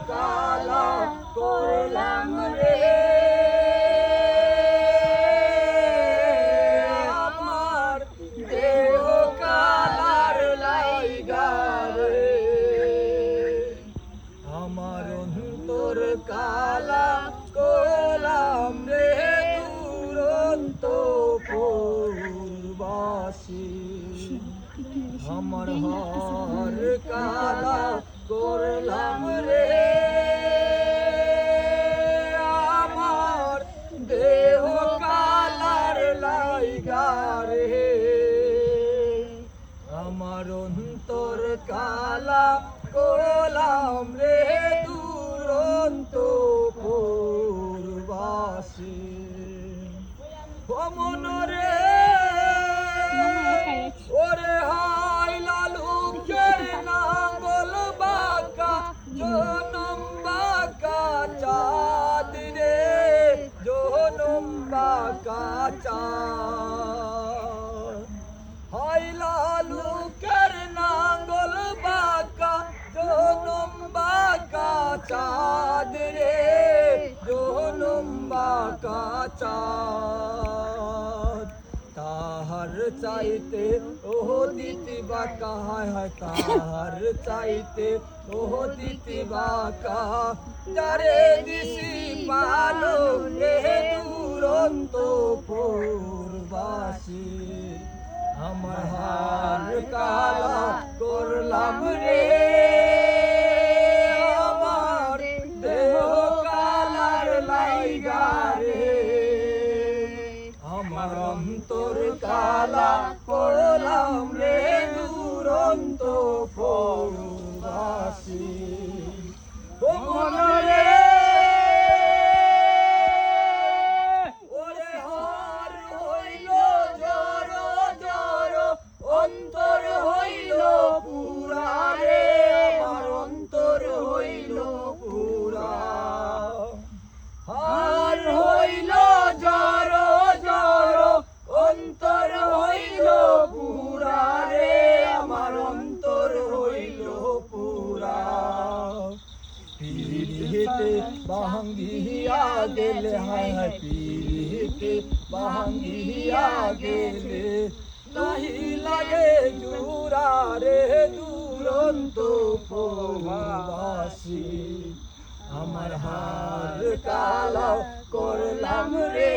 কালা করলাম রে আমার দেহ কালার লাইগা রে আমার অন্তর কালা করলাম রে দুরন্ত পূর্বাসী আমার হার কালা করলাম রে আমার দেহ কালার লাইগা রে আমার অন্তর কালা করলাম রে দুরন্ত পূর্বাসী ও মনরে ওরে হাই লালুকের নাঙ্গল বাঁকা জনম বাঁকা চাঁদ রে জনম বাঁকা চাঁদ হাই লালুকের নাঙ্গল বাঁকা জনম বাঁকা চাঁদ রে জনম বাঁকা চাঁদ তাহার চাইতে ওহ দিতি বাঁকা হায় হায় তাহার চাইতে ওহ দিতি বাঁকা যারে দিছি পালো রে দুরন্ত পূর্বাসী আমার হার কালা করলাম রে আমার দেহ কালার লাইগা রে আমার অন্তর কালা করলাম রে দুরন্ত পূর্বাসী ও মনরে ওরে হার হইল জড় জড় অন্তর হইল পুরা রে আমার অন্তর হইল পুরা হার হইল জড় জড় অন্তর হইল পুরা রে আমার অন্তর হইল পুরা পিরিতে ভাঙ্গিয়া গেলে হায় হায় পিরিতে ভাঙ্গিয়া গেলে নাহি লাগে জুরা রে দুরন্ত পূর্বাসী আমার হার কালা করলাম রে